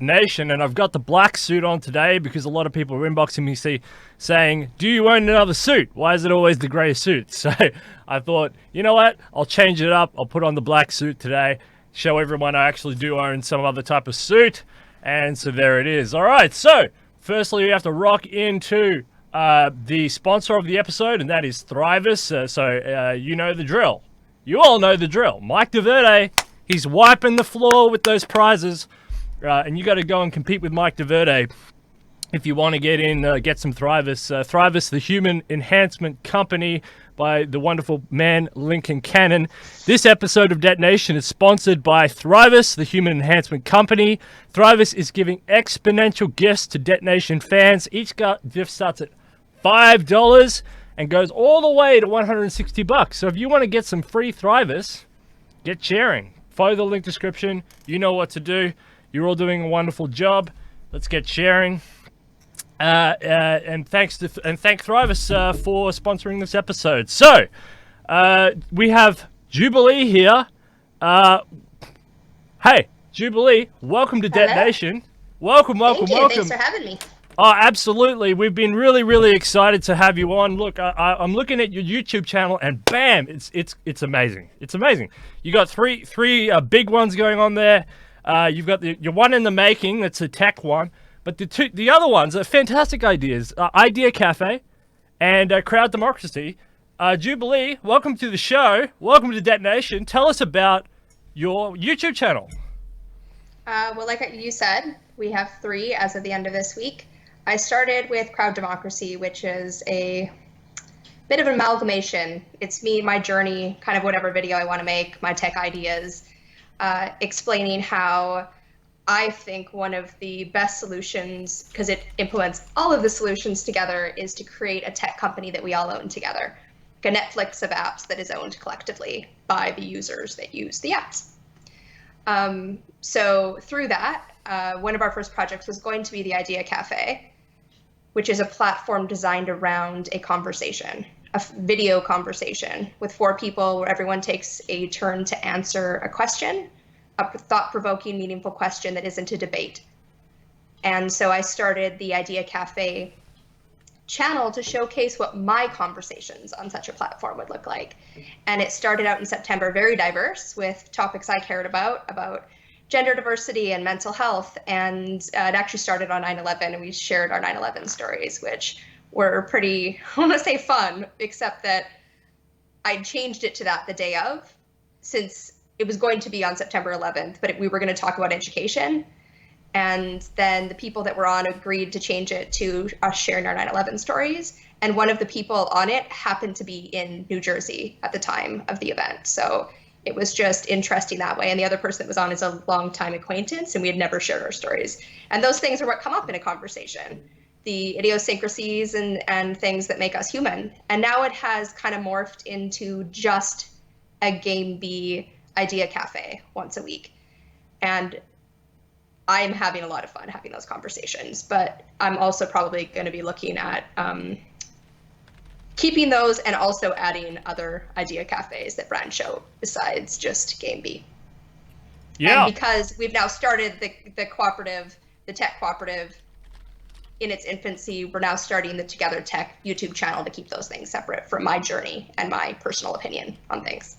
Nation, and I've got the black suit on today because a lot of people are inboxing me saying, do you own another suit? Why is it always the grey suit? So I thought, you know what? I'll change it up. I'll put on the black suit today, show everyone I actually do own some other type of suit. And so there it is. All right, so firstly, we have to rock into the sponsor of the episode, and that is Thrivous. You know the drill. You all know the drill. Mike DeVerde, he's wiping the floor with those prizes, and you got to go and compete with Mike DeVerde if you want to get in, get some Thrivous. Thrivous, the human enhancement company by the wonderful man Lincoln Cannon. This episode of Detonation is sponsored by Thrivous, the human enhancement company. Thrivous is giving exponential gifts to Detonation fans. Each gift starts at $5 and goes all the way to $160. So if you want to get some free Thrivous, get sharing. Follow the link description. You know what to do. You're all doing a wonderful job. Let's get sharing. And thank Thrivous for sponsoring this episode. So we have Jubilee here. Hey, Jubilee, welcome to Detonation. Welcome. Thank you. Thanks for having me. Oh, absolutely. We've been really excited to have you on. Look, I'm looking at your YouTube channel, and bam, it's amazing. It's amazing. You got three big ones going on there. You've got your one in the making. That's a tech one, but the other ones are fantastic ideas. Idea Cafe and Crowd Democracy. Jubilee, welcome to the show. Welcome to Detonation. Tell us about your YouTube channel. Well, like you said, we have 3 as of the end of this week. I started with Crowd Democracy, which is a bit of an amalgamation. It's me, my journey, kind of whatever video I want to make, my tech ideas, explaining how I think one of the best solutions, because it implements all of the solutions together, is to create a tech company that we all own together. Like a Netflix of apps that is owned collectively by the users that use the apps. So through that, one of our first projects was going to be the Idea Cafe, which is a platform designed around a conversation, a video conversation with 4 people where everyone takes a turn to answer a question, a thought-provoking, meaningful question that isn't a debate. And so I started the Idea Cafe channel to showcase what my conversations on such a platform would look like. And it started out in September, very diverse, with topics I cared about gender diversity and mental health. And it actually started on 9/11, and we shared our 9/11 stories, which were pretty, I want to say fun, except that I changed it to that the day of, since it was going to be on September 11th, but we were going to talk about education. And then the people that were on agreed to change it to us sharing our 9/11 stories. And one of the people on it happened to be in New Jersey at the time of the event. So it was just interesting that way. And the other person that was on is a longtime acquaintance, and we had never shared our stories. And those things are what come up in a conversation, the idiosyncrasies and things that make us human. And now it has kind of morphed into just a Game B Idea Cafe once a week. And I'm having a lot of fun having those conversations, but I'm also probably going to be looking at keeping those and also adding other idea cafes that brand show besides just Game B. Yeah. And because we've now started the cooperative, the tech cooperative in its infancy, we're now starting the Together Tech YouTube channel to keep those things separate from my journey and my personal opinion on things.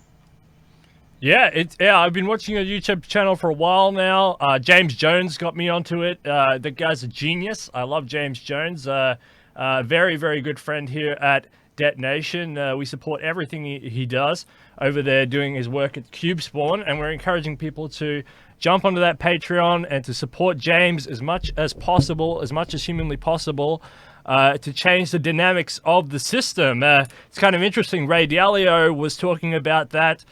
Yeah, I've been watching your YouTube channel for a while now. James Jones got me onto it. The guy's a genius. I love James Jones. Very good friend here at Detonation. We support everything he does over there doing his work at CubeSpawn, and we're encouraging people to jump onto that Patreon and to support James as much as possible, as much as humanly possible, to change the dynamics of the system. It's kind of interesting. Ray Dalio was talking about that.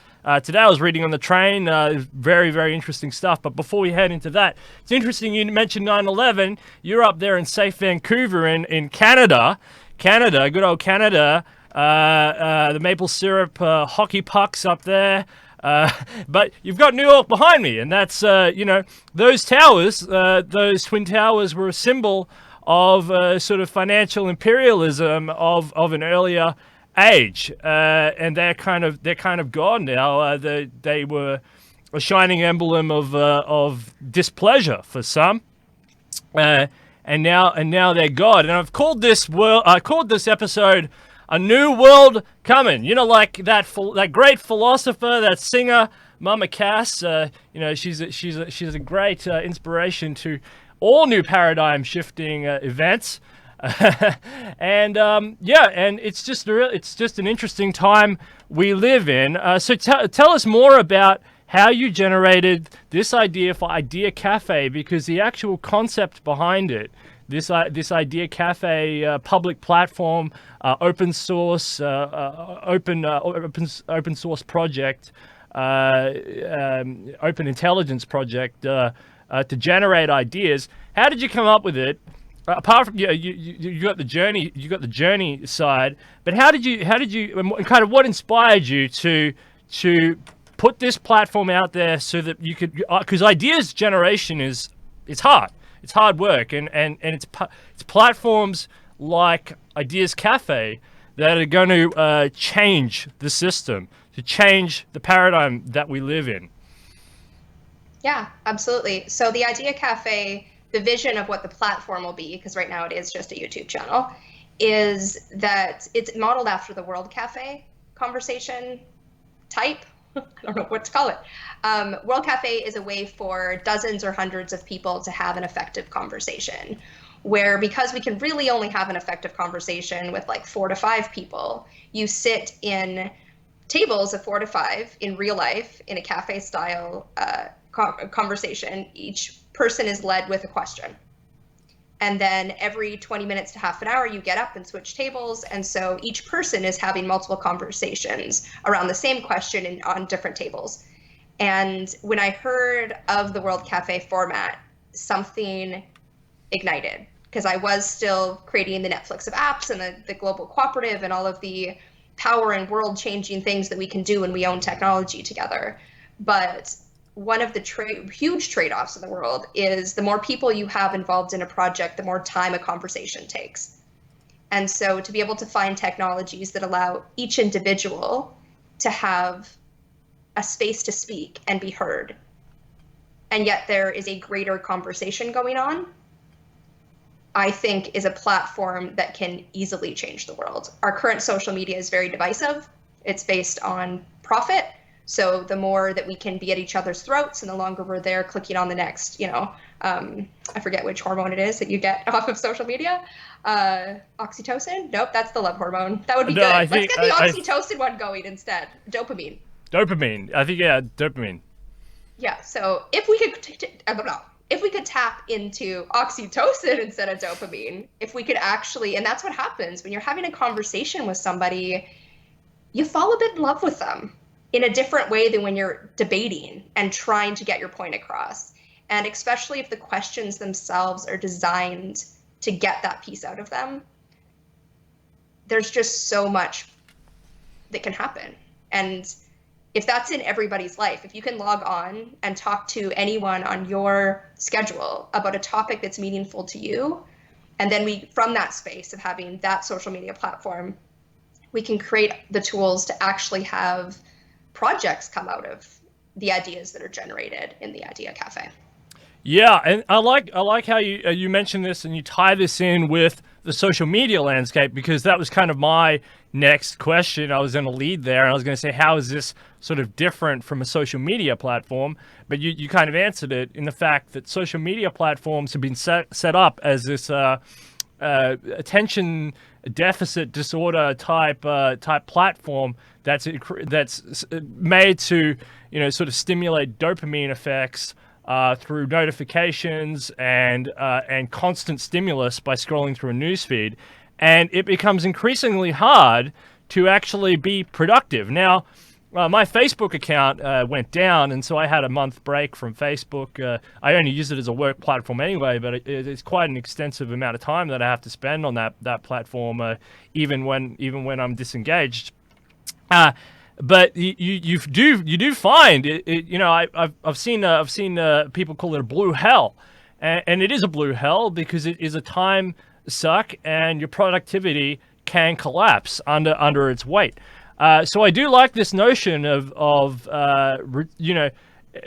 Today I was reading on the train, very interesting stuff. But before we head into that, it's interesting you mentioned 9/11. You're up there in safe Vancouver in Canada, good old Canada. The maple syrup hockey pucks up there. But you've got New York behind me, and that's, those towers, those Twin Towers were a symbol of sort of financial imperialism of an earlier age, and they're kind of gone now. They were a shining emblem of displeasure for some. And now they're God. And I've called this episode "A New World Comin." You know, like that great philosopher, that singer, Mama Cass. She's a great inspiration to all new paradigm shifting events. And it's just an interesting time we live in. So tell us more about how you generated this idea for Idea Cafe, because the actual concept behind it, this Idea Cafe public platform, open source project, open intelligence project to generate ideas. How did you come up with it? Apart from you got the journey side, but how did you kind of what inspired you to put this platform out there so that you could, because ideas generation it's hard work, and it's platforms like Ideas Cafe that are going to change the system, to change the paradigm that we live in. Yeah, absolutely. So the Idea Cafe, the vision of what the platform will be, because right now it is just a YouTube channel, is that it's modeled after the World Cafe conversation type. I don't know what to call it. World Cafe is a way for dozens or hundreds of people to have an effective conversation, where because we can really only have an effective conversation with like 4 to 5 people, you sit in tables of 4 to 5 in real life in a cafe style conversation. Each person is led with a question. And then every 20 minutes to half an hour, you get up and switch tables. And so each person is having multiple conversations around the same question on different tables. And when I heard of the World Cafe format, something ignited, because I was still creating the Netflix of apps and the global cooperative and all of the power and world changing things that we can do when we own technology together. But one of the huge trade-offs in the world is the more people you have involved in a project, the more time a conversation takes. And so to be able to find technologies that allow each individual to have a space to speak and be heard, and yet there is a greater conversation going on, I think is a platform that can easily change the world. Our current social media is very divisive. It's based on profit. So the more that we can be at each other's throats and the longer we're there clicking on the next, I forget which hormone it is that you get off of social media. Oxytocin? Nope, that's the love hormone. That would be good. Let's get the oxytocin one going instead. Dopamine. I think, yeah, dopamine. Yeah, so if we could tap into oxytocin instead of dopamine, if we could actually, and that's what happens when you're having a conversation with somebody, you fall a bit in love with them in a different way than when you're debating and trying to get your point across. And especially if the questions themselves are designed to get that piece out of them, there's just so much that can happen. And if that's in everybody's life, if you can log on and talk to anyone on your schedule about a topic that's meaningful to you, and then from that space of having that social media platform, we can create the tools to actually have projects come out of the ideas that are generated in the Idea Cafe. Yeah, and I like how you mentioned this and you tie this in with the social media landscape, because that was kind of my next question. I was going to lead there, and I was going to say, how is this sort of different from a social media platform? But you kind of answered it in the fact that social media platforms have been set up as this attention deficit disorder type platform that's made to sort of stimulate dopamine effects through notifications and constant stimulus by scrolling through a newsfeed, and it becomes increasingly hard to actually be productive. Now, my Facebook account went down, and so I had a month break from Facebook. I only use it as a work platform anyway, but it's quite an extensive amount of time that I have to spend on that platform, even when I'm disengaged. But you do find it. I've seen people call it a blue hell, and it is a blue hell because it is a time suck, and your productivity can collapse under its weight. So I do like this notion of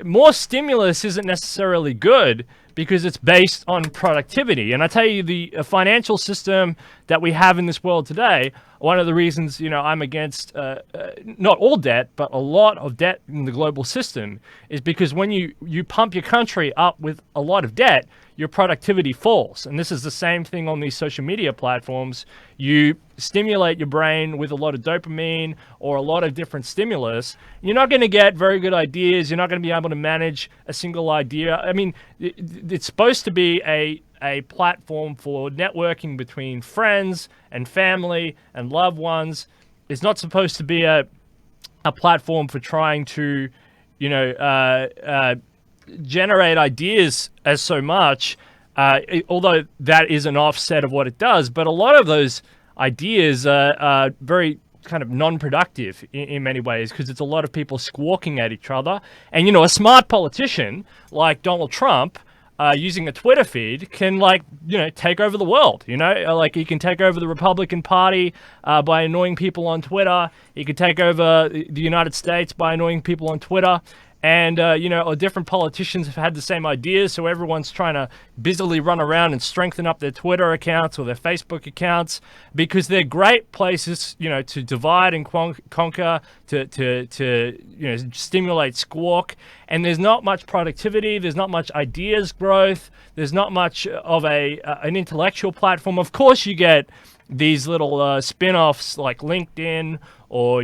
more stimulus isn't necessarily good because it's based on productivity. And I tell you, the financial system that we have in this world today, one of the reasons, I'm against not all debt, but a lot of debt in the global system is because when you pump your country up with a lot of debt, your productivity falls. And this is the same thing on these social media platforms. You stimulate your brain with a lot of dopamine or a lot of different stimulus. You're not going to get very good ideas. You're not going to be able to manage a single idea. I mean, it's supposed to be a platform for networking between friends and family and loved ones. It's not supposed to be a platform for trying to, generate ideas as so much, although that is an offset of what it does. But a lot of those ideas are very kind of non-productive in many ways because it's a lot of people squawking at each other. And, a smart politician like Donald Trump using a Twitter feed can take over the world, like he can take over the Republican Party by annoying people on Twitter. He could take over the United States by annoying people on Twitter. And, different politicians have had the same ideas, so everyone's trying to busily run around and strengthen up their Twitter accounts or their Facebook accounts because they're great places, to divide and conquer, to stimulate squawk. And there's not much productivity, there's not much ideas growth, there's not much of an intellectual platform. Of course, you get these little spin-offs like LinkedIn or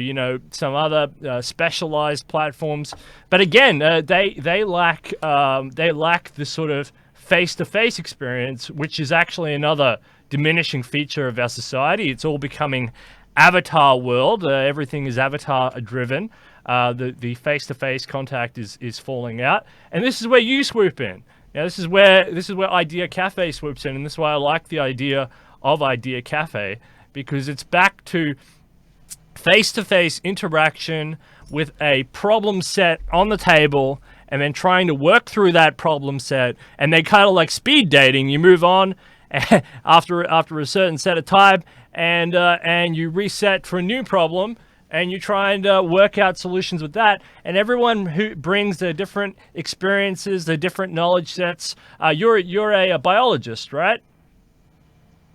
some other specialized platforms, but again, they lack the sort of face-to-face experience, which is actually another diminishing feature of our society. It's all becoming avatar world. Everything is avatar driven. The face-to-face contact is falling out, and this is where you swoop in. This is where Idea Cafe swoops in, and this is why I like the idea of Idea Cafe, because it's back to face-to-face interaction with a problem set on the table and then trying to work through that problem set, and they kind of like speed dating. You move on after a certain set of time, and you reset for a new problem, and you try and work out solutions with that. And everyone who brings their different experiences, their different knowledge sets. You're a biologist, right?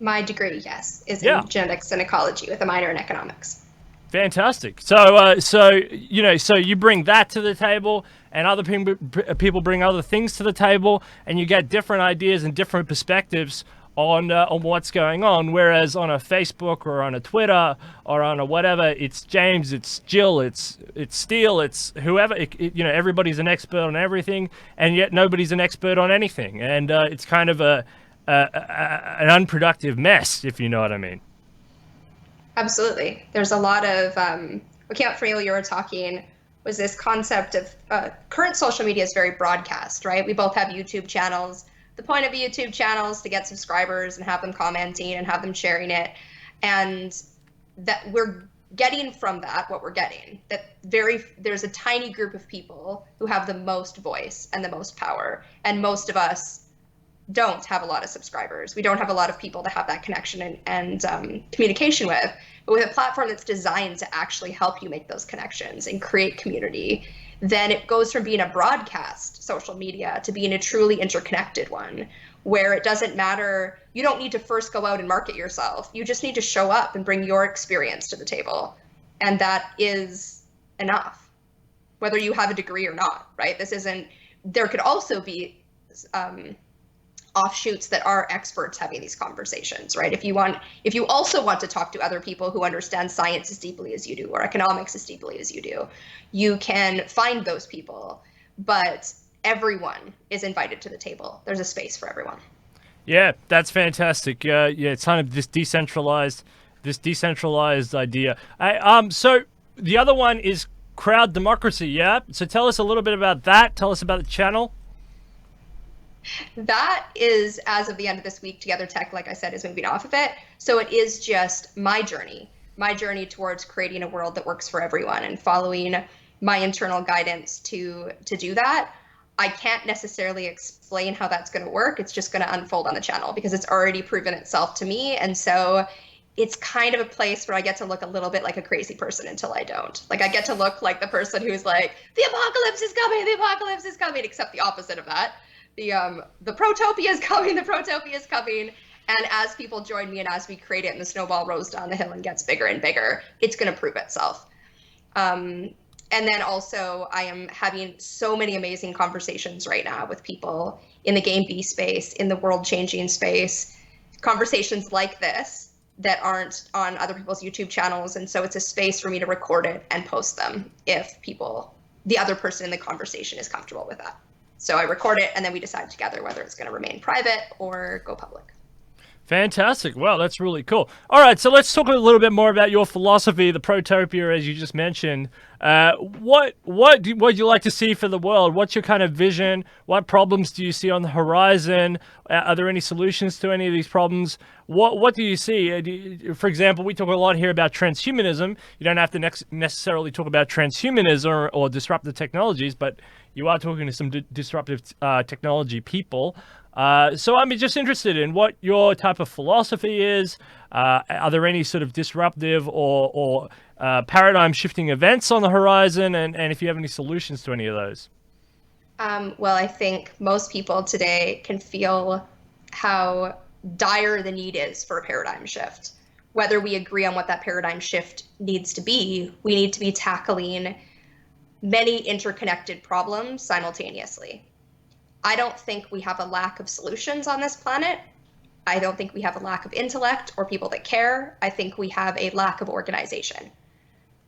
My degree, yes, is in genetics and ecology with a minor in economics. Fantastic. So you bring that to the table, and other people bring other things to the table, and you get different ideas and different perspectives on what's going on. Whereas on a Facebook or on a Twitter or on a whatever, it's James, it's Jill, it's Steele, it's whoever. Everybody's an expert on everything, and yet nobody's an expert on anything, and it's kind of an unproductive mess, if you know what I mean. Absolutely. There's a lot of, what came up for me you were talking was this concept of current social media is very broadcast, right? We both have YouTube channels. The point of a YouTube channel is to get subscribers and have them commenting and have them sharing it. And that we're getting from that what we're getting, that there's a tiny group of people who have the most voice and the most power. And most of us don't have a lot of subscribers. We don't have a lot of people to have that connection and communication with. But with a platform that's designed to actually help you make those connections and create community, then it goes from being a broadcast social media to being a truly interconnected one, where it doesn't matter. You don't need to first go out and market yourself. You just need to show up and bring your experience to the table. And that is enough, whether you have a degree or not, right? There could also be offshoots that are experts having these conversations, right? If you also want to talk to other people who understand science as deeply as you do or economics as deeply as you do, you can find those people, but everyone is invited to the table. There's a space for everyone. Yeah, that's fantastic. It's kind of this decentralized idea. So the other one is crowd democracy. Yeah. So tell us a little bit about that. Tell us about the channel. That is, as of the end of this week, Together Tech, like I said, is moving off of it. So it is just my journey towards creating a world that works for everyone and following my internal guidance to do that. I can't necessarily explain how that's going to work. It's just going to unfold on the channel because it's already proven itself to me. And so it's kind of a place where I get to look a little bit like a crazy person until I don't. Like I get to look like the person who's like, the apocalypse is coming, the apocalypse is coming, except the opposite of that. The protopia is coming, the protopia is coming. And as people join me and as we create it and the snowball rolls down the hill and gets bigger and bigger, it's going to prove itself. And then also I am having so many amazing conversations right now with people in the Game B space, in the world changing space, conversations like this that aren't on other people's YouTube channels. And so it's a space for me to record it and post them if the other person in the conversation is comfortable with that. So I record it and then we decide together whether it's going to remain private or go public. Fantastic. Well, that's really cool. All right, so let's talk a little bit more about your philosophy, the protopia, as you just mentioned. What would you like to see for the world? What's your kind of vision? What problems do you see on the horizon? Are there any solutions to any of these problems? What do you see? For example, we talk a lot here about transhumanism. You don't have to necessarily talk about transhumanism or disruptive technologies, but you are talking to some disruptive technology people. So I'm just interested in what your type of philosophy is. Are there any sort of disruptive or paradigm shifting events on the horizon? And if you have any solutions to any of those? Well, I think most people today can feel how dire the need is for a paradigm shift. Whether we agree on what that paradigm shift needs to be, we need to be tackling many interconnected problems simultaneously. I don't think we have a lack of solutions on this planet. I don't think we have a lack of intellect or people that care. I think we have a lack of organization.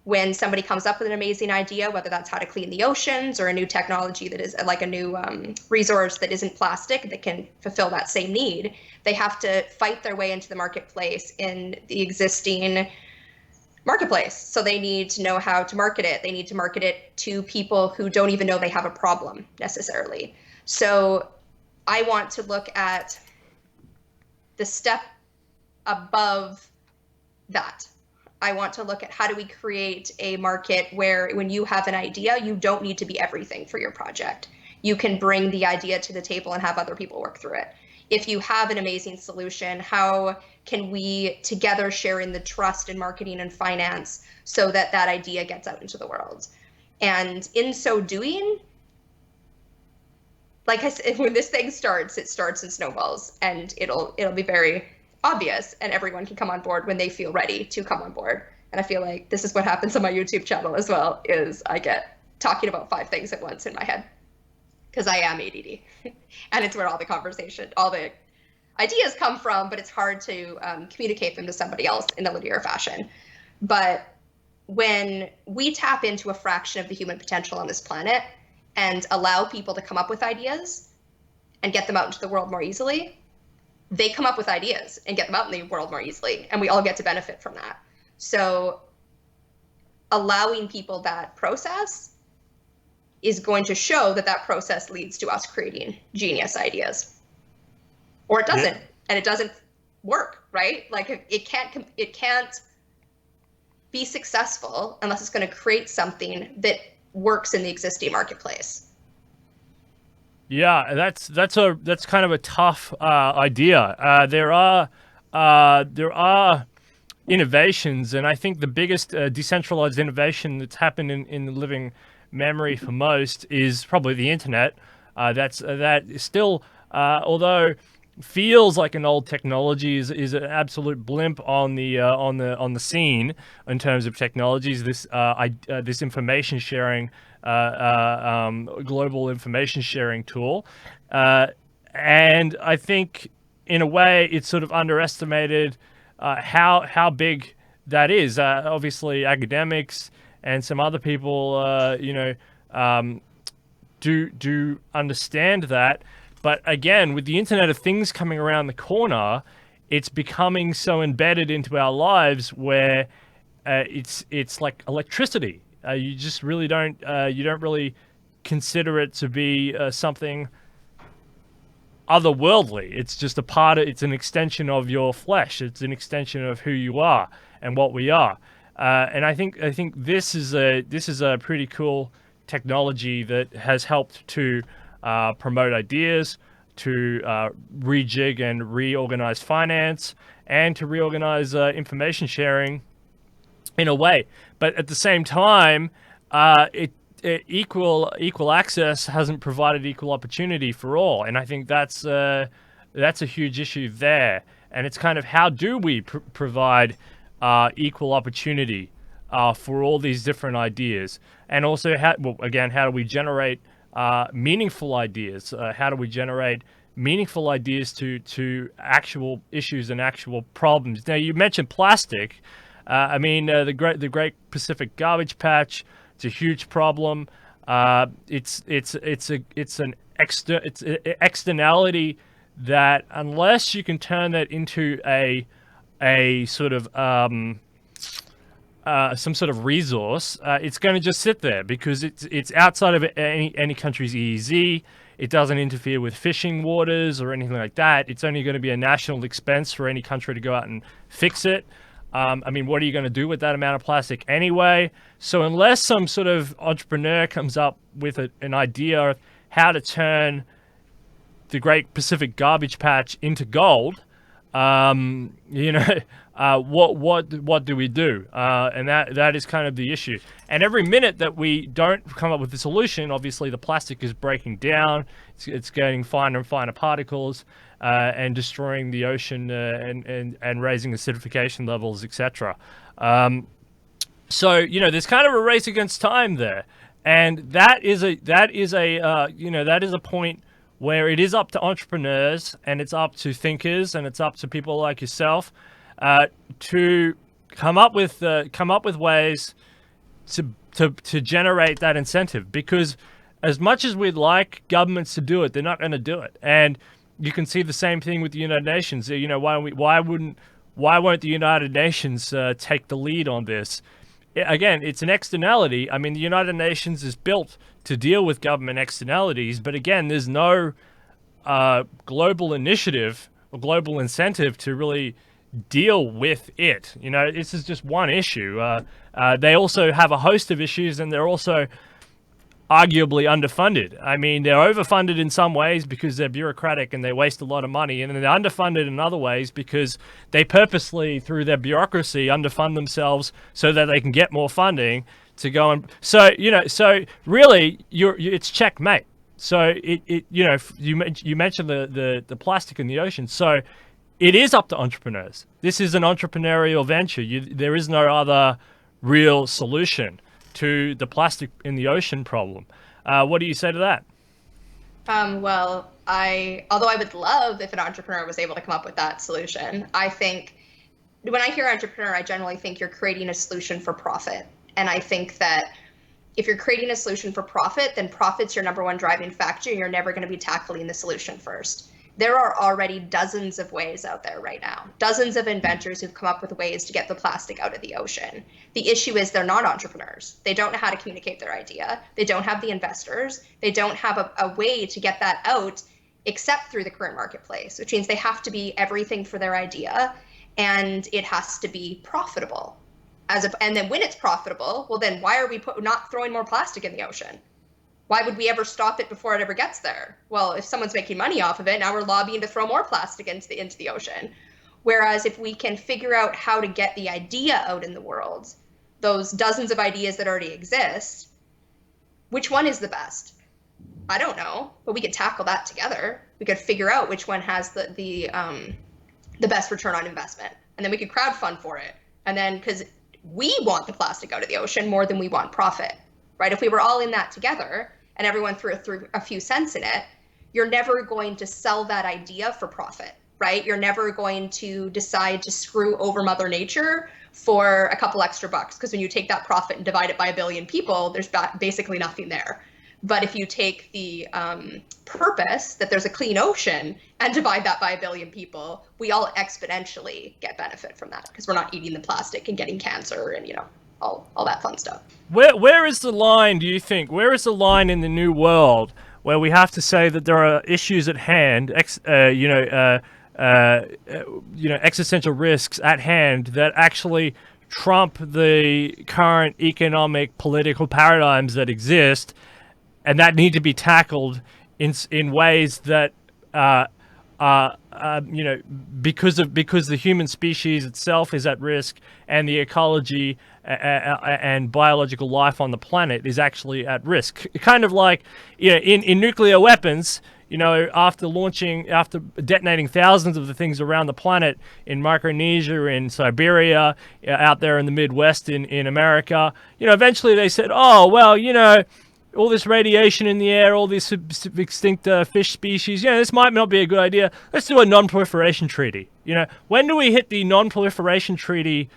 When somebody comes up with an amazing idea, whether that's how to clean the oceans or a new technology that is like a new resource that isn't plastic that can fulfill that same need, they have to fight their way into the marketplace in the existing marketplace. So they need to know how to market it. They need to market it to people who don't even know they have a problem necessarily. So I want to look at the step above that. I want to look at how do we create a market where when you have an idea, you don't need to be everything for your project. You can bring the idea to the table and have other people work through it. If you have an amazing solution, how can we together share in the trust in marketing and finance so that that idea gets out into the world? And in so doing, like I said, when this thing starts, it starts in snowballs, and it'll be very obvious, and everyone can come on board when they feel ready to come on board. And I feel like this is what happens on my YouTube channel as well, is I get talking about 5 things at once in my head, because I am ADD, and it's where all the ideas come from, but it's hard to communicate them to somebody else in a linear fashion. But when we tap into a fraction of the human potential on this planet and allow people to come up with ideas and get them out into the world more easily, they come up with ideas and get them out in the world more easily, and we all get to benefit from that. So allowing people that process is going to show that that process leads to us creating genius ideas. Or it doesn't, and it doesn't work, right? Like it can't be successful unless it's going to create something that works in the existing marketplace. Yeah, that's kind of a tough idea. There are innovations, and I think the biggest decentralized innovation that's happened in the living memory for most is probably the internet. That is still, although feels like an old technology, is an absolute blimp on the scene in terms of technologies. This information sharing, global information sharing tool, and I think in a way it's sort of underestimated how big that is. Obviously, academics and some other people, do understand that. But again, with the Internet of Things coming around the corner, it's becoming so embedded into our lives where it's like electricity. You just really don't really consider it to be something otherworldly. It's just it's an extension of your flesh. It's an extension of who you are and what we are. And I think this is a pretty cool technology that has helped to promote ideas, rejig and reorganize finance and to reorganize information sharing in a way. But at the same time, equal access hasn't provided equal opportunity for all, and I think that's a huge issue there. And it's kind of, how do we provide equal opportunity for all these different ideas, and also how do we generate meaningful ideas? How do we generate meaningful ideas to actual issues and actual problems? Now, you mentioned plastic. The Great Pacific Garbage Patch. It's a huge problem. It's an externality that, unless you can turn that into a sort of some sort of resource, it's going to just sit there because it's outside of any country's EEZ. It doesn't interfere with fishing waters or anything like that. It's only going to be a national expense for any country to go out and fix it. What are you going to do with that amount of plastic anyway? So unless some sort of entrepreneur comes up with an idea of how to turn the Great Pacific Garbage Patch into gold, what do we do? And that is kind of the issue. And every minute that we don't come up with a solution, obviously the plastic is breaking down. It's getting finer and finer particles. And destroying the ocean and raising acidification levels, etc. So there's kind of a race against time there, and that is a point where it is up to entrepreneurs, and it's up to thinkers, and it's up to people like yourself to come up with ways to generate that incentive. Because as much as we'd like governments to do it, they're not going to do it. And you can see the same thing with the United Nations. Why won't the United Nations take the lead on this? Again, it's an externality. The United Nations is built to deal with government externalities, but again, there's no global initiative or global incentive to really deal with it. This is just one issue. They also have a host of issues, and they're also arguably underfunded. They're overfunded in some ways because they're bureaucratic and they waste a lot of money, and then they're underfunded in other ways because they purposely, through their bureaucracy, underfund themselves so that they can get more funding to go and so really it's checkmate. So you mentioned the plastic in the ocean. So it is up to entrepreneurs. This is an entrepreneurial venture. There is no other real solution to the plastic in the ocean problem. What do you say to that? Although I would love if an entrepreneur was able to come up with that solution, I think when I hear entrepreneur, I generally think you're creating a solution for profit. And I think that if you're creating a solution for profit, then profit's your number one driving factor, and you're never going to be tackling the solution first. There are already dozens of ways out there right now, dozens of inventors who've come up with ways to get the plastic out of the ocean. The issue is they're not entrepreneurs. They don't know how to communicate their idea. They don't have the investors. They don't have a way to get that out except through the current marketplace, which means they have to be everything for their idea, and it has to be profitable. And then when it's profitable, well, then why are we not throwing more plastic in the ocean? Why would we ever stop it before it ever gets there? Well, if someone's making money off of it, now we're lobbying to throw more plastic into the ocean. Whereas if we can figure out how to get the idea out in the world, those dozens of ideas that already exist, which one is the best? I don't know, but we could tackle that together. We could figure out which one has the best return on investment, and then we could crowdfund for it. And then, because we want the plastic out of the ocean more than we want profit. Right? If we were all in that together and everyone threw a few cents in it, you're never going to sell that idea for profit, right? You're never going to decide to screw over Mother Nature for a couple extra bucks, because when you take that profit and divide it by 1 billion people, there's basically nothing there. But if you take the purpose that there's a clean ocean and divide that by 1 billion people, we all exponentially get benefit from that, because we're not eating the plastic and getting cancer and, all that fun stuff. Where is the line, do you think? Where is the line in the new world where we have to say that there are issues at hand, existential risks at hand that actually trump the current economic, political paradigms that exist, and that need to be tackled in ways that you know, because the human species itself is at risk, and the ecology and biological life on the planet is actually at risk. Kind of like, you know, in nuclear weapons, you know, after detonating thousands of the things around the planet in Micronesia, in Siberia, out there in the Midwest, in America, you know, eventually they said, oh, well, you know, all this radiation in the air, all these extinct fish species, you know, this might not be a good idea. Let's do a non-proliferation treaty. You know, when do we hit the non-proliferation treaty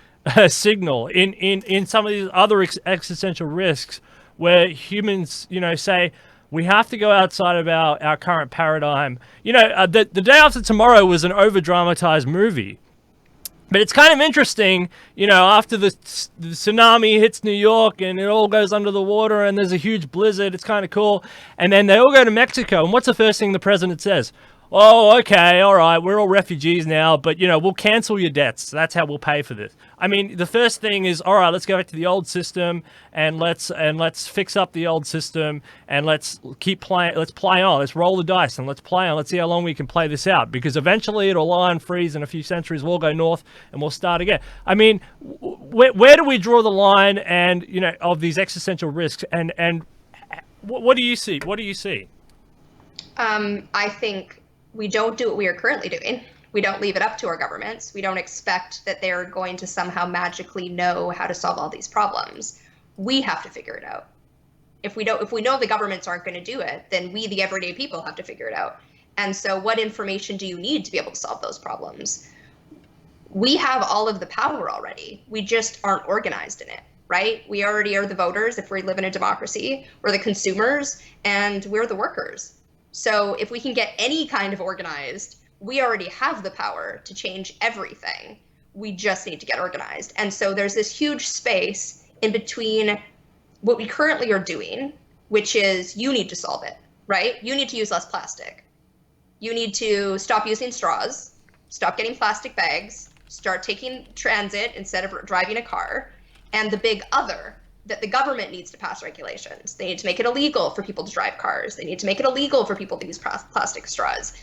signal in some of these other existential risks where humans, you know, say, we have to go outside of our current paradigm? You know, the Day After Tomorrow was an over-dramatized movie. But it's kind of interesting, you know, after the tsunami hits New York and it all goes under the water and there's a huge blizzard, it's kind of cool. And then they all go to Mexico. And what's the first thing the president says? Oh, okay, all right, we're all refugees now, but, you know, we'll cancel your debts. That's how we'll pay for this. I mean, the first thing is, all right, let's go back to the old system and let's fix up the old system and let's keep playing. Let's play on. Let's roll the dice and let's play on. Let's see how long we can play this out, because eventually it'll all unfreeze in a few centuries. We'll go north and we'll start again. I mean, where do we draw the line, and, you know, of these existential risks, and what do you see? What do you see? I think we don't do what we are currently doing. We don't leave it up to our governments. We don't expect that they're going to somehow magically know how to solve all these problems. We have to figure it out. If we know the governments aren't going to do it, then we, the everyday people, have to figure it out. And so what information do you need to be able to solve those problems? We have all of the power already. We just aren't organized in it, right? We already are the voters if we live in a democracy. We're the consumers, and we're the workers. So if we can get any kind of organized, we already have the power to change everything. We just need to get organized. And so there's this huge space in between what we currently are doing, which is you need to solve it, right? You need to use less plastic. You need to stop using straws, stop getting plastic bags, start taking transit instead of driving a car. And the big other, that the government needs to pass regulations. They need to make it illegal for people to drive cars. They need to make it illegal for people to use plastic straws.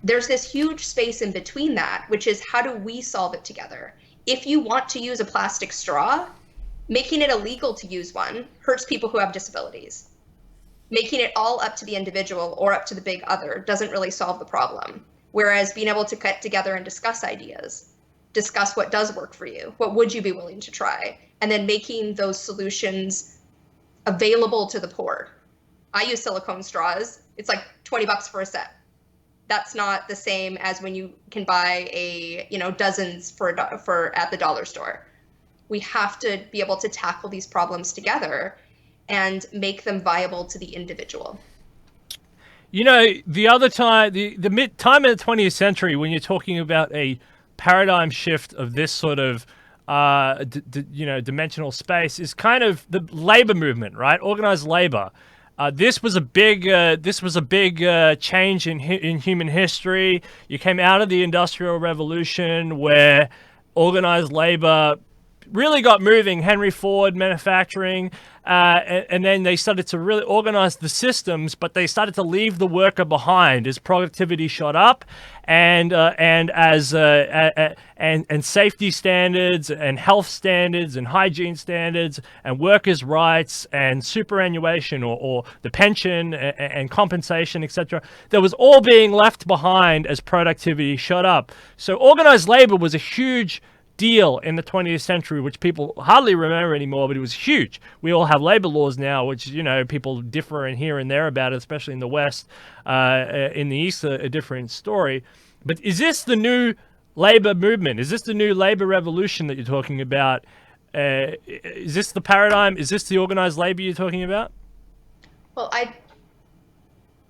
There's this huge space in between that, which is, how do we solve it together? If you want to use a plastic straw, making it illegal to use one hurts people who have disabilities. Making it all up to the individual or up to the big other doesn't really solve the problem. Whereas being able to get together and discuss ideas, discuss what does work for you, what would you be willing to try, and then making those solutions available to the poor. I use silicone straws. It's like $20 for a set. That's not the same as when you can buy dozens at the dollar store. We have to be able to tackle these problems together and make them viable to the individual. You know, the other time, the time in the 20th century, when you're talking about a paradigm shift of this sort of dimensional space, is kind of the labor movement, right? Organized labor. This was a big change in human history. You came out of the Industrial Revolution, where organized labor really got moving. Henry Ford, manufacturing, and then they started to really organize the systems, but they started to leave the worker behind as productivity shot up, and safety standards and health standards and hygiene standards and workers' rights and superannuation or the pension and compensation, etc. That was all being left behind as productivity shot up. So organized labor was a huge deal in the 20th century, which people hardly remember anymore, but it was huge. We all have labor laws now, which, you know, people differ in here and there about it, especially in the West. In the East, a different story. But is this the new labor movement? Is this the new labor revolution that you're talking about? Is this the paradigm? Is this the organized labor you're talking about? Well,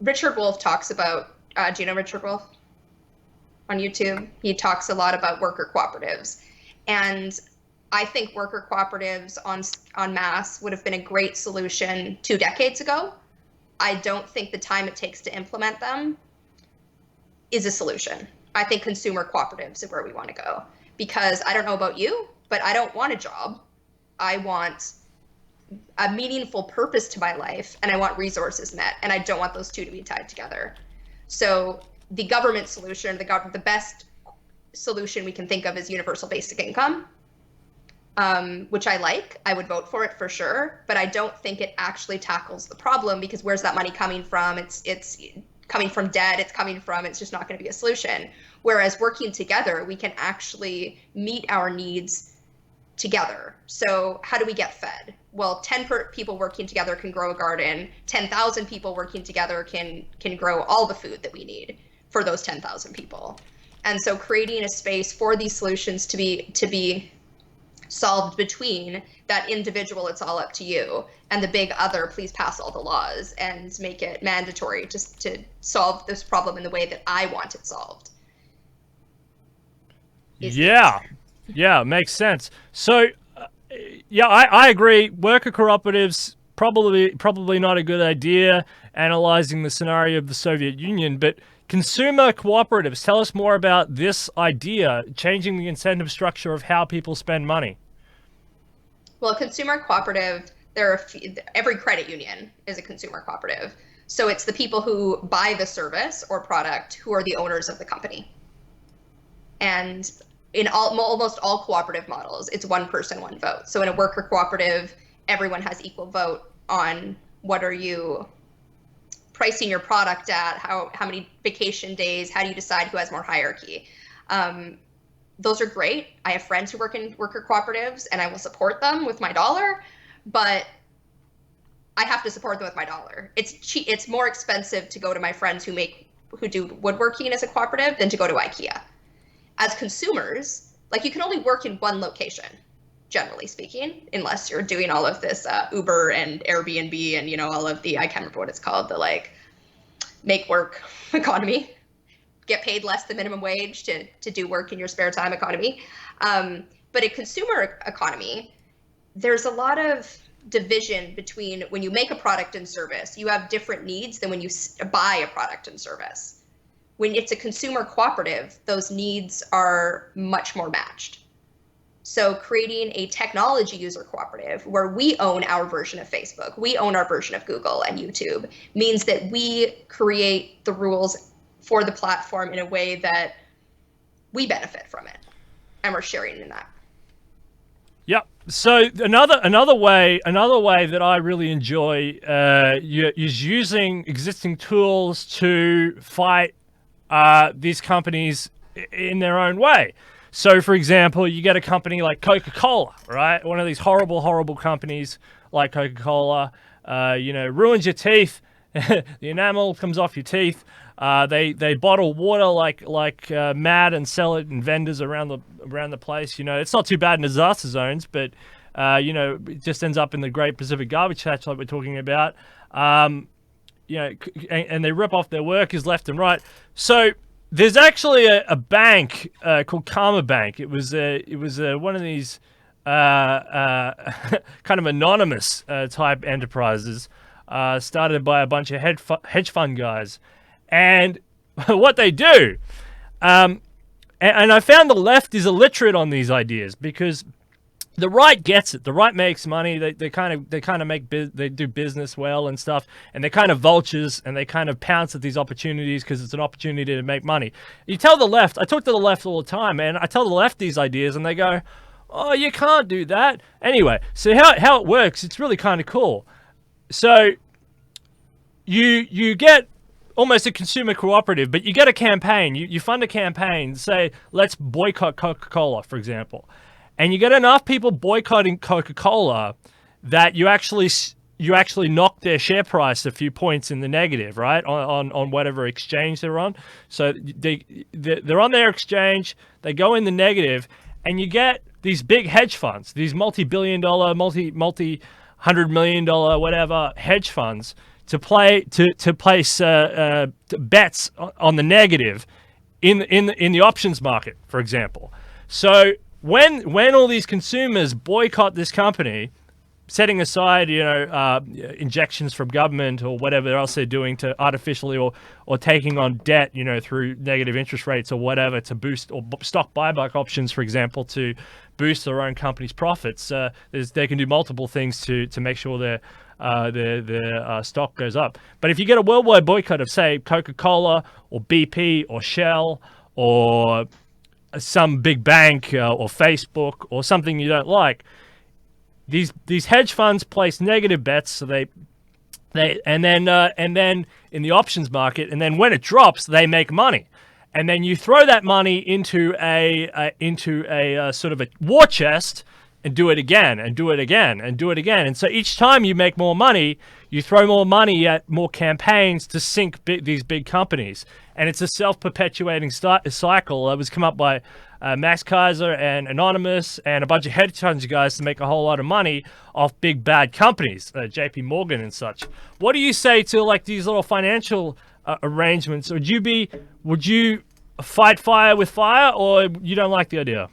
Richard Wolff talks about, do you know Richard Wolff? On YouTube, he talks a lot about worker cooperatives. And I think worker cooperatives en masse would have been a great solution 2 decades ago. I don't think the time it takes to implement them is a solution. I think consumer cooperatives are where we want to go, because I don't know about you, but I don't want a job. I want a meaningful purpose to my life, and I want resources met, and I don't want those two to be tied together. So the government solution, the best solution we can think of is universal basic income, which I would vote for it for sure, but I don't think it actually tackles the problem, because where's that money coming from? It's coming from debt, it's just not going to be a solution. Whereas working together, we can actually meet our needs together. So how do we get fed? Well, 10 people working together can grow a garden. 10,000 people working together can grow all the food that we need for those 10,000 people. And so creating a space for these solutions to be solved between that individual, it's all up to you, and the big other, please pass all the laws and make it mandatory to solve this problem in the way that I want it solved. Yeah, makes sense. So, I agree. Worker cooperatives, probably not a good idea, analyzing the scenario of the Soviet Union, but consumer cooperatives, tell us more about this idea, changing the incentive structure of how people spend money. Well, consumer cooperative, every credit union is a consumer cooperative. So it's the people who buy the service or product who are the owners of the company. And in almost all cooperative models, it's one person, one vote. So in a worker cooperative, everyone has equal vote on what are you pricing your product at, how many vacation days, how do you decide who has more hierarchy. Those are great. I have friends who work in worker cooperatives, and I will support them with my dollar, but I have to support them with my dollar. It's more expensive to go to my friends who do woodworking as a cooperative than to go to IKEA. As consumers, like, you can only work in one location, generally speaking, unless you're doing all of this Uber and Airbnb and, all of the, I can't remember what it's called, the like make work economy, get paid less than minimum wage to do work in your spare time economy. But a consumer economy, there's a lot of division between when you make a product and service, you have different needs than when you buy a product and service. When it's a consumer cooperative, those needs are much more matched. So creating a technology user cooperative where we own our version of Facebook, we own our version of Google and YouTube, means that we create the rules for the platform in a way that we benefit from it, and we're sharing in that. Yep. So another way that I really enjoy is using existing tools to fight these companies in their own way. So, for example, you get a company like Coca-Cola, right? One of these horrible companies like Coca-Cola, ruins your teeth. The enamel comes off your teeth. They bottle water like mad and sell it in vendors around the place. It's not too bad in disaster zones, but it just ends up in the Great Pacific Garbage Patch like we're talking about. And they rip off their workers left and right. So there's actually a bank called Karma Bank. It was one of these kind of anonymous type enterprises started by a bunch of hedge fund guys. And what they do, and I found the left is illiterate on these ideas, because the right gets it. The right makes money. They kind of they do business well and stuff, and they're kind of vultures, and they kind of pounce at these opportunities because it's an opportunity to make money. You tell the left, I talk to the left all the time, man. I tell the left these ideas, and they go, "Oh, you can't do that." Anyway, so how it works, it's really kind of cool. So you get almost a consumer cooperative, but you get a campaign. You fund a campaign, say, let's boycott Coca-Cola, for example. And you get enough people boycotting Coca-Cola that you actually knock their share price a few points in the negative, right? On whatever exchange they're on. So they're on their exchange, they go in the negative, and you get these big hedge funds, these multi-billion dollar, multi-$100 million whatever hedge funds to place bets on the negative in the options market, for example. So when all these consumers boycott this company, setting aside injections from government or whatever else they're doing to artificially or taking on debt through negative interest rates or whatever to boost, or stock buyback options, for example, to boost their own company's profits, they can do multiple things to make sure they're their stock goes up. But if you get a worldwide boycott of, say, Coca-Cola or BP or Shell or some big bank or Facebook or something you don't like, these hedge funds place negative bets, so they and then in the options market, and then when it drops, they make money, and then you throw that money into a sort of a war chest and do it again and do it again and do it again, and so each time you make more money, you throw more money at more campaigns to sink these big companies, and it's a self-perpetuating cycle that was come up by Max Kaiser and Anonymous and a bunch of hedge fund guys to make a whole lot of money off big bad companies, JP Morgan and such. What do you say to like these little financial arrangements? Would you fight fire with fire, or you don't like the idea?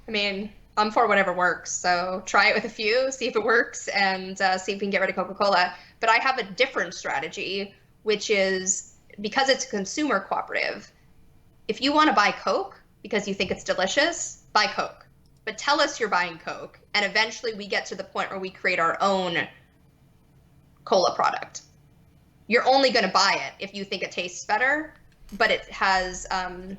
I mean, I'm for whatever works. So try it with a few, see if it works, and see if we can get rid of Coca-Cola. But I have a different strategy, which is because it's a consumer cooperative. If you want to buy Coke because you think it's delicious, buy Coke. But tell us you're buying Coke, and eventually we get to the point where we create our own cola product. You're only going to buy it if you think it tastes better, but it has, and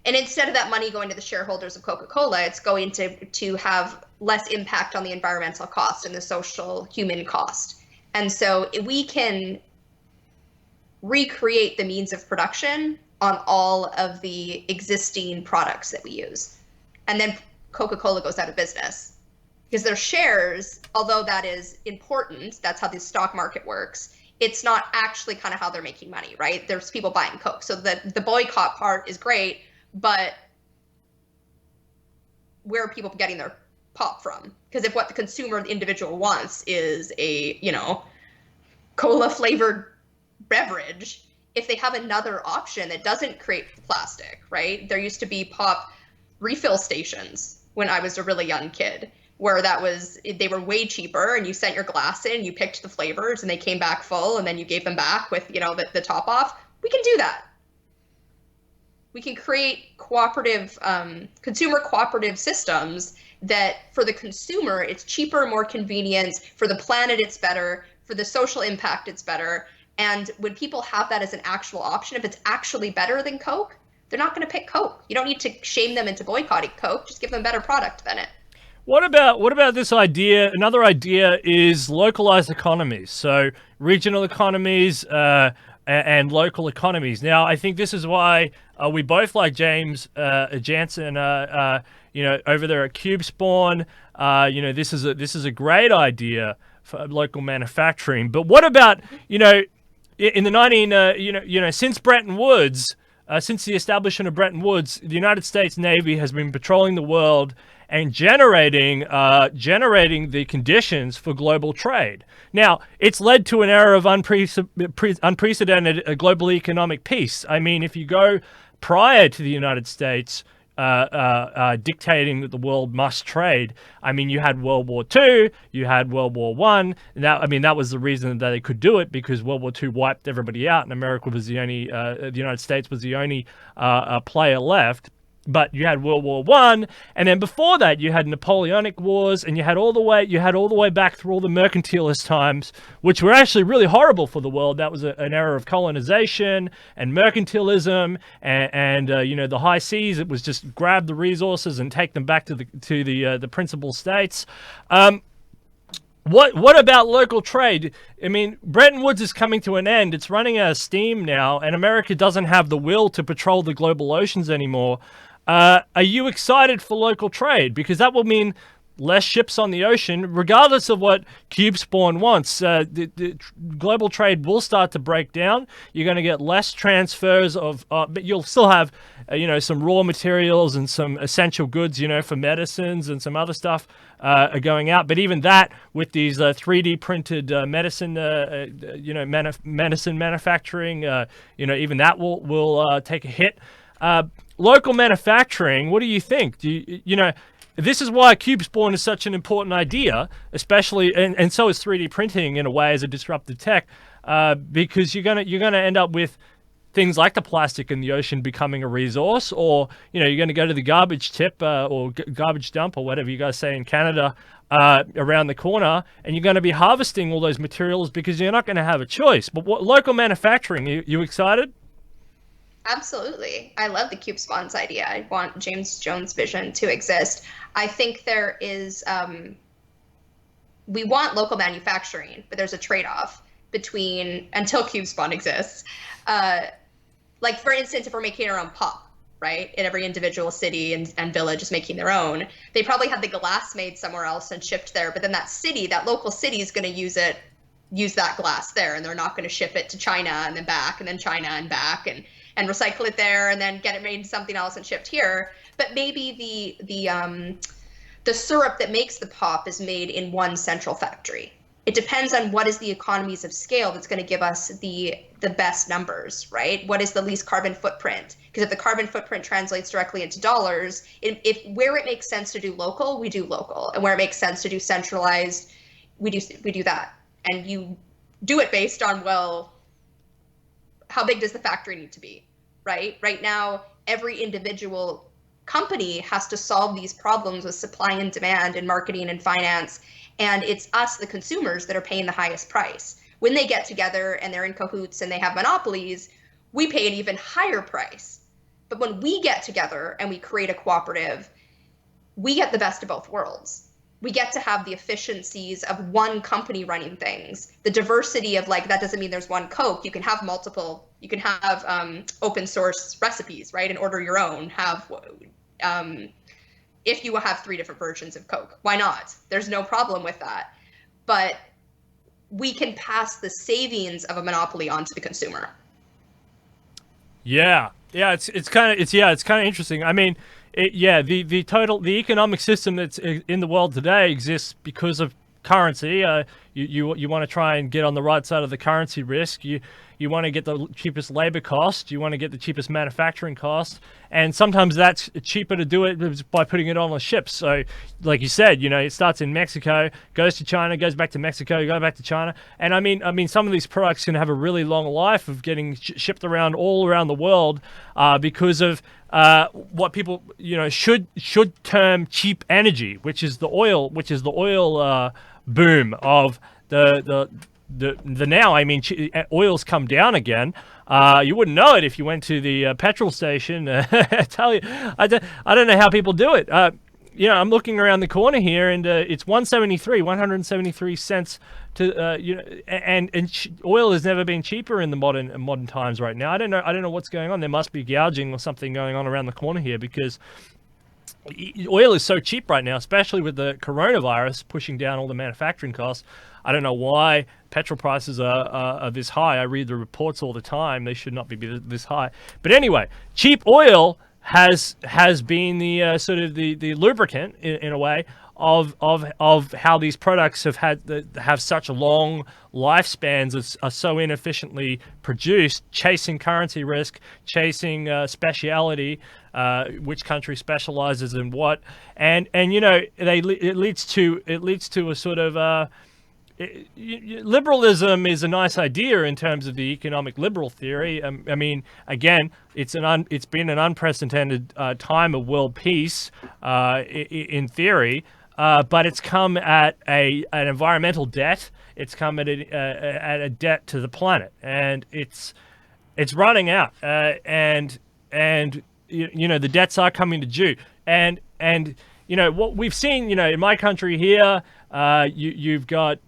instead of that money going to the shareholders of Coca-Cola, it's going to have less impact on the environmental cost and the social human cost. And so we can recreate the means of production on all of the existing products that we use. And then Coca-Cola goes out of business because their shares, although that is important, that's how the stock market works, it's not actually kind of how they're making money, right? There's people buying Coke. So the boycott part is great, but where are people getting their pop from? Because if what the consumer, the individual wants is a, cola flavored beverage, if they have another option that doesn't create plastic, right? There used to be pop refill stations when I was a really young kid, where they were way cheaper, and you sent your glass in, you picked the flavors, and they came back full, and then you gave them back with, the top off. We can do that. We can create cooperative, consumer cooperative systems that for the consumer, it's cheaper, more convenient. For the planet, it's better. For the social impact, it's better. And when people have that as an actual option, if it's actually better than Coke, they're not going to pick Coke. You don't need to shame them into boycotting Coke. Just give them a better product than it. What about this idea? Another idea is localized economies. So regional economies and local economies. Now, I think this is why we both like James Jansen, over there at CubeSpawn. This is a great idea for local manufacturing. But what about, in the since Bretton Woods, since the establishment of Bretton Woods, the United States Navy has been patrolling the world and generating the conditions for global trade. Now, it's led to an era of unprecedented global economic peace. I mean, if you go prior to the United States dictating that the world must trade, I mean, you had World War II, you had World War I. That was the reason that they could do it, because World War II wiped everybody out, and America was the United States was the only player left. But you had World War I, and then before that you had Napoleonic Wars, and you had all the way back through all the mercantilist times, which were actually really horrible for the world. That was an era of colonization and mercantilism, and the high seas. It was just grab the resources and take them back to the principal states. What about local trade? I mean, Bretton Woods is coming to an end. It's running out of steam now, and America doesn't have the will to patrol the global oceans anymore. Are you excited for local trade? Because that will mean less ships on the ocean, regardless of what CubeSpawn wants. The global trade will start to break down. You're going to get less transfers of, but you'll still have, some raw materials and some essential goods, for medicines and some other stuff are going out. But even that, with these 3D printed medicine, medicine manufacturing, even that will take a hit. Local manufacturing, what do you think? This is why CubeSpawn is such an important idea, especially, and so is 3D printing in a way as a disruptive tech, because you're gonna end up with things like the plastic in the ocean becoming a resource, or you're going to go to the garbage tip or garbage dump or whatever you guys say in Canada around the corner, and you're going to be harvesting all those materials because you're not going to have a choice. But what local manufacturing? You excited? Absolutely. I love the Cube Spawns idea. I want James Jones' vision to exist. I think there is, we want local manufacturing, but there's a trade-off between, until Cube Spawn exists. Like, for instance, if we're making our own pop, right? In every individual city and village is making their own. They probably had the glass made somewhere else and shipped there, but then that local city is going to use that glass there, and they're not going to ship it to China and then back, and then China and back, and recycle it there, and then get it made into something else and shipped here. But maybe the syrup that makes the pop is made in one central factory. It depends on what is the economies of scale that's going to give us the best numbers, right? What is the least carbon footprint? Because if the carbon footprint translates directly into dollars, if where it makes sense to do local, we do local, and where it makes sense to do centralized, we do that. And you do it based on, well, how big does the factory need to be, right? Right now, every individual company has to solve these problems with supply and demand and marketing and finance. And it's us, the consumers, that are paying the highest price. When they get together and they're in cahoots and they have monopolies, we pay an even higher price. But when we get together and we create a cooperative, we get the best of both worlds. We get to have the efficiencies of one company running things. The diversity of, like, that doesn't mean there's one Coke. You can have multiple, you can have open source recipes, right? And order your own. If you have 3 different versions of Coke, why not? There's no problem with that. But we can pass the savings of a monopoly on to the consumer. Yeah, it's kind of interesting. I mean, the economic system that's in the world today exists because of currency. You want to try and get on the right side of the currency risk. You want to get the cheapest labor cost. You want to get the cheapest manufacturing cost. And sometimes that's cheaper to do it by putting it on a ship. So, like you said, it starts in Mexico, goes to China, goes back to Mexico, go back to China. And I mean, some of these products can have a really long life of getting shipped around all around the world because of what people should term cheap energy, which is the oil boom of the now. I mean, oil's come down again. You wouldn't know it if you went to the petrol station. I tell you, I don't know how people do it. I'm looking around the corner here, and it's 173 cents to and oil has never been cheaper in the modern times right now. I don't know what's going on. There must be gouging or something going on around the corner here, because oil is so cheap right now, especially with the coronavirus pushing down all the manufacturing costs. I don't know why petrol prices are this high. I read the reports all the time. They should not be this high. But anyway, cheap oil has been the sort of the lubricant in a way of how these products have such long lifespans, are so inefficiently produced, chasing currency risk, chasing speciality, which country specializes in what, and it leads to a sort of liberalism is a nice idea in terms of the economic liberal theory. I mean, again, it's been an unprecedented time of world peace in theory, but it's come at an environmental debt. It's come at a debt to the planet, and it's running out. And the debts are coming to due. And what we've seen, in my country here, you've got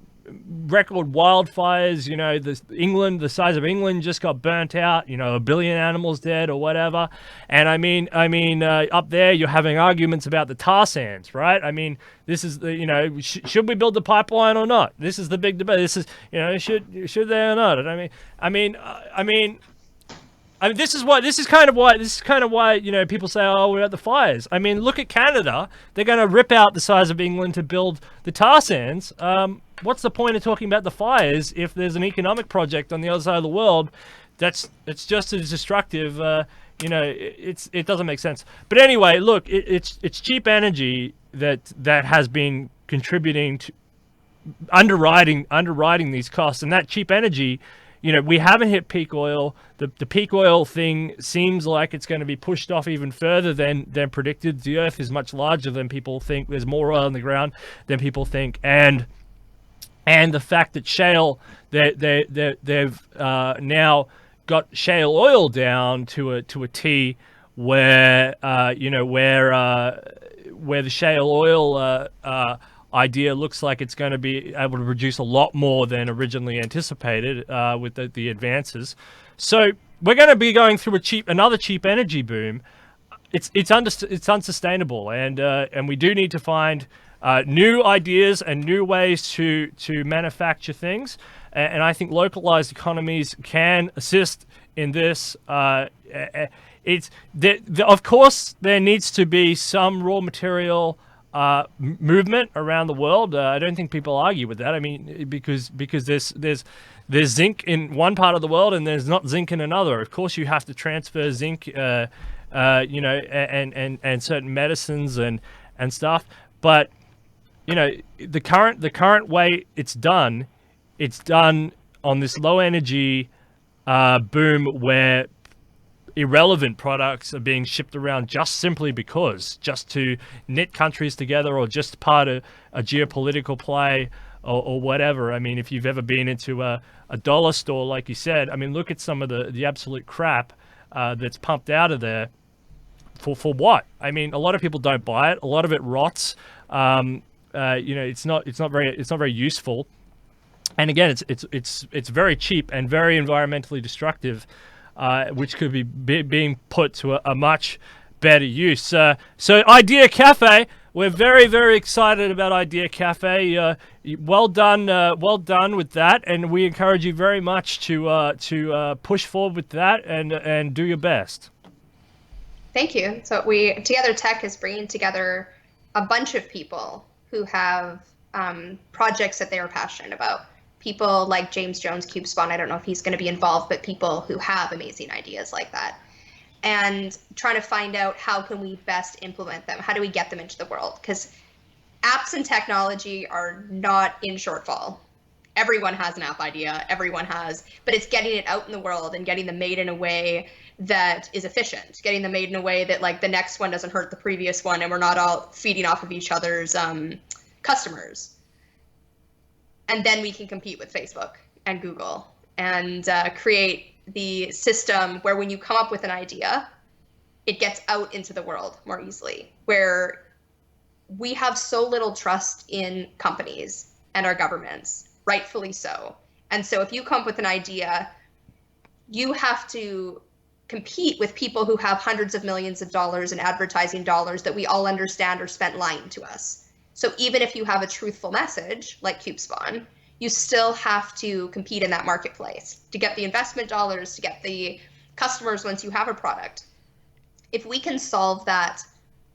record wildfires. The size of England just got burnt out. 1 billion animals dead or whatever. And I mean, up there you're having arguments about the tar sands, right? I mean, this is the should we build the pipeline or not? This is the big debate. This is should they or not? And I mean, this is kind of why people say, oh, we're at the fires. I mean, look at Canada. They're going to rip out the size of England to build the tar sands. What's the point of talking about the fires if there's an economic project on the other side of the world it's just as destructive? It doesn't make sense. But anyway, look, it's cheap energy that has been contributing to underwriting these costs, and that cheap energy we haven't hit peak oil. The peak oil thing seems like it's going to be pushed off even further than predicted. The Earth is much larger than people think. There's more oil in the ground than people think, and the fact that shale, they've now got shale oil down to a T, where where the shale oil idea looks like it's going to be able to produce a lot more than originally anticipated with the advances. So we're going to be going through another cheap energy boom. It's unsustainable, and we do need to find new ideas and new ways to manufacture things. And I think localized economies can assist in this. Of course, there needs to be some raw material movement around the world. I don't think people argue with that. I mean, because there's zinc in one part of the world and there's not zinc in another. Of course, you have to transfer zinc, and certain medicines and stuff. But the current way it's done on this low energy boom where irrelevant products are being shipped around just to knit countries together, or just part of a geopolitical play, or whatever. I mean, if you've ever been into a dollar store, like you said, I mean, look at some of the absolute crap that's pumped out of there. For what? I mean, a lot of people don't buy it. A lot of it rots. It's not very useful. And again, it's very cheap and very environmentally destructive, which could be being put to a much better use. So Idea Cafe, we're very, very excited about Idea Cafe. Well done with that, and we encourage you very much to push forward with that and do your best. Thank you. So Together Tech is bringing together a bunch of people who have projects that they are passionate about. People like James Jones, CubeSpawn, I don't know if he's going to be involved, but people who have amazing ideas like that. And trying to find out how can we best implement them? How do we get them into the world? Because apps and technology are not in shortfall. Everyone has an app idea, but it's getting it out in the world and getting them made in a way that is efficient, getting them made in a way that like the next one doesn't hurt the previous one and we're not all feeding off of each other's customers. And then we can compete with Facebook and Google and create the system where when you come up with an idea, it gets out into the world more easily, where we have so little trust in companies and our governments, rightfully so. And so if you come up with an idea, you have to compete with people who have hundreds of millions of dollars in advertising dollars that we all understand are spent lying to us. So even if you have a truthful message like CubeSpawn, you still have to compete in that marketplace to get the investment dollars, to get the customers once you have a product. If we can solve that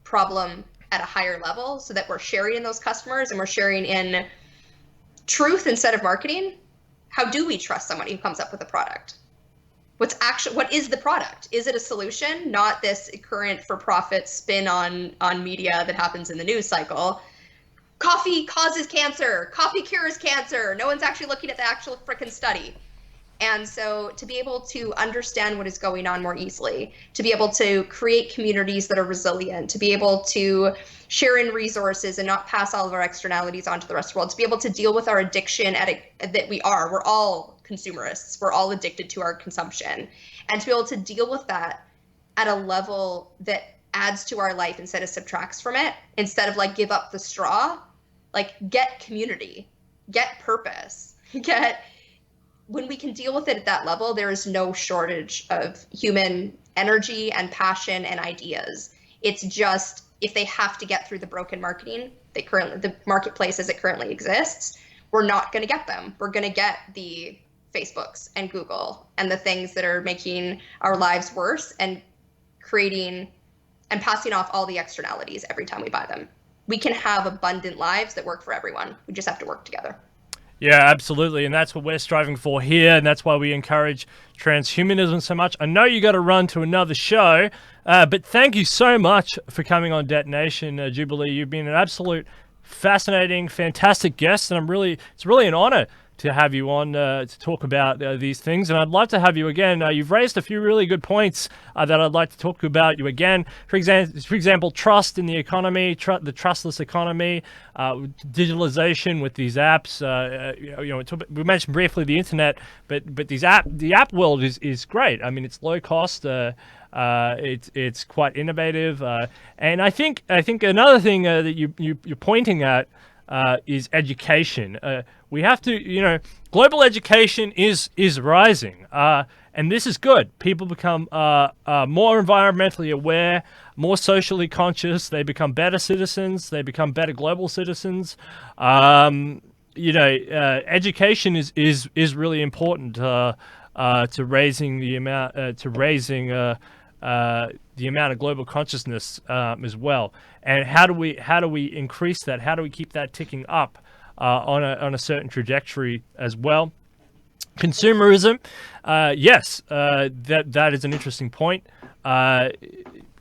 problem at a higher level so that we're sharing in those customers and we're sharing in truth instead of marketing, how do we trust somebody who comes up with a product? What is the product? Is it a solution? Not this current for-profit spin on media that happens in the news cycle. Coffee causes cancer. Coffee cures cancer. No one's actually looking at the actual frickin' study. And so to be able to understand what is going on more easily, to be able to create communities that are resilient, to be able to share in resources and not pass all of our externalities onto the rest of the world, to be able to deal with our addiction we're all consumerists. We're all addicted to our consumption. And to be able to deal with that at a level that adds to our life instead of subtracts from it, instead of like give up the straw, like get community, get purpose, when we can deal with it at that level, there is no shortage of human energy and passion and ideas. It's just if they have to get through the broken marketing, the marketplace as it currently exists, we're not going to get them. We're going to get the Facebooks and Google and the things that are making our lives worse and creating and passing off all the externalities every time we buy them. We can have abundant lives that work for everyone. We just have to work together. Yeah, absolutely. And that's what we're striving for here. And that's why we encourage transhumanism so much. I know you got to run to another show, but thank you so much for coming on Detonation, Jubilee. You've been an absolute fascinating, fantastic guest. And it's really an honor to have you on to talk about these things, and I'd love to have you again. You've raised a few really good points that I'd like to talk about you again. For example, trust in the economy, the trustless economy, digitalization with these apps. We mentioned briefly the internet, but the app world is great. I mean, it's low cost. It's quite innovative, and I think another thing that you're pointing at is education. We have to, global education is rising, and this is good. People become more environmentally aware, more socially conscious. They become better citizens. They become better global citizens. Education is really important to raising the amount of global consciousness as well. And how do we increase that? How do we keep that ticking up on a certain trajectory as well? Consumerism, yes, that is an interesting point.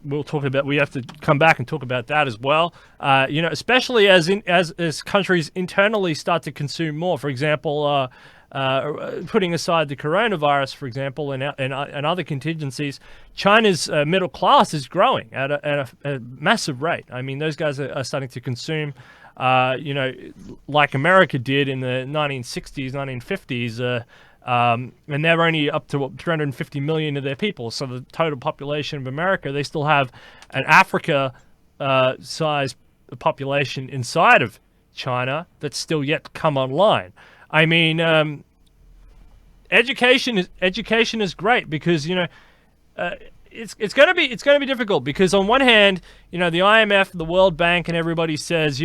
We'll talk about. We have to come back and talk about that as well. Especially as countries internally start to consume more. For example, putting aside the coronavirus, for example, and other contingencies, China's middle class is growing at a massive rate. I mean, those guys are starting to consume, like America did in the 1960s, 1950s, and they're only up to 350 million of their people. So the total population of America, they still have an Africa-sized population inside of China that's still yet to come online. I mean, education is great because it's going to be difficult because on one hand, the IMF, the World Bank, and everybody says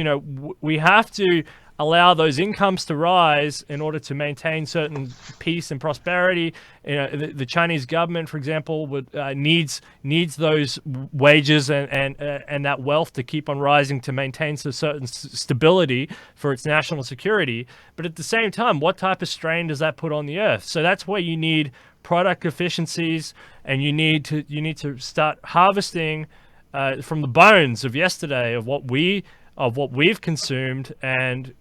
we have to allow those incomes to rise in order to maintain certain peace and prosperity. The Chinese government, for example, needs those wages and that wealth to keep on rising to maintain a certain stability for its national security. But at the same time, what type of strain does that put on the earth? So that's where you need product efficiencies, and you need to start harvesting from the bones of yesterday of what we've consumed, and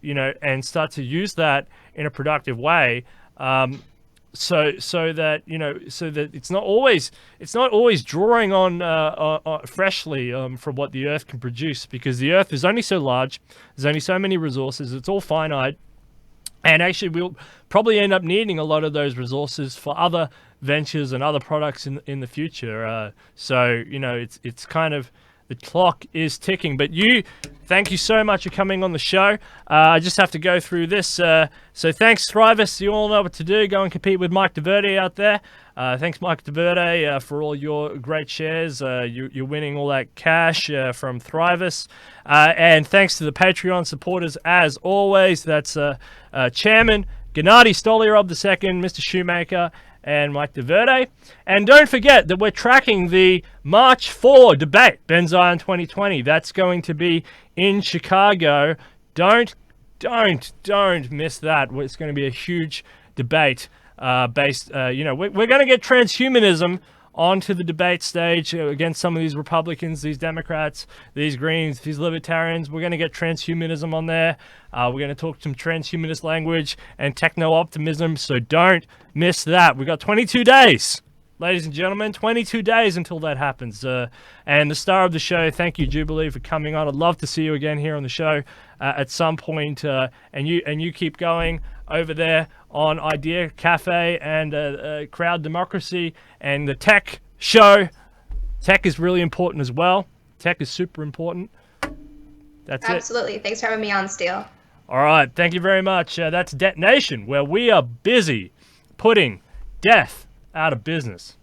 start to use that in a productive way, so that it's not always drawing on freshly from what the earth can produce, because the earth is only so large, there's only so many resources, it's all finite, and actually we'll probably end up needing a lot of those resources for other ventures and other products in the future. So it's kind of, the clock is ticking. But thank you so much for coming on the show. I just have to go through this. So thanks, Thrivous. You all know what to do. Go and compete with Mike DeVerde out there. Thanks, Mike DeVerde, for all your great shares. You're winning all that cash from Thrivous. And thanks to the Patreon supporters, as always. That's Chairman Gennady Stoliarov II, Mr. Shoemaker, and Mike DeVerde. And don't forget that we're tracking the March 4 debate, Benzion 2020. That's going to be in Chicago. Don't miss that. It's going to be a huge debate based, we're going to get transhumanism onto the debate stage against some of these Republicans, these Democrats, these Greens, these Libertarians. We're going to get transhumanism on there. We're going to talk some transhumanist language and techno-optimism, so don't miss that. We've got 22 days, ladies and gentlemen, 22 days until that happens. And the star of the show, thank you, Jubilee, for coming on. I'd love to see you again here on the show at some point. And you keep going over there on Idea Cafe and Crowd Democracy and the Tech Show. Tech is really important as well. Tech is super important. That's Absolutely. Thanks for having me on, Steele. All right. Thank you very much. That's Detonation, where we are busy putting death out of business.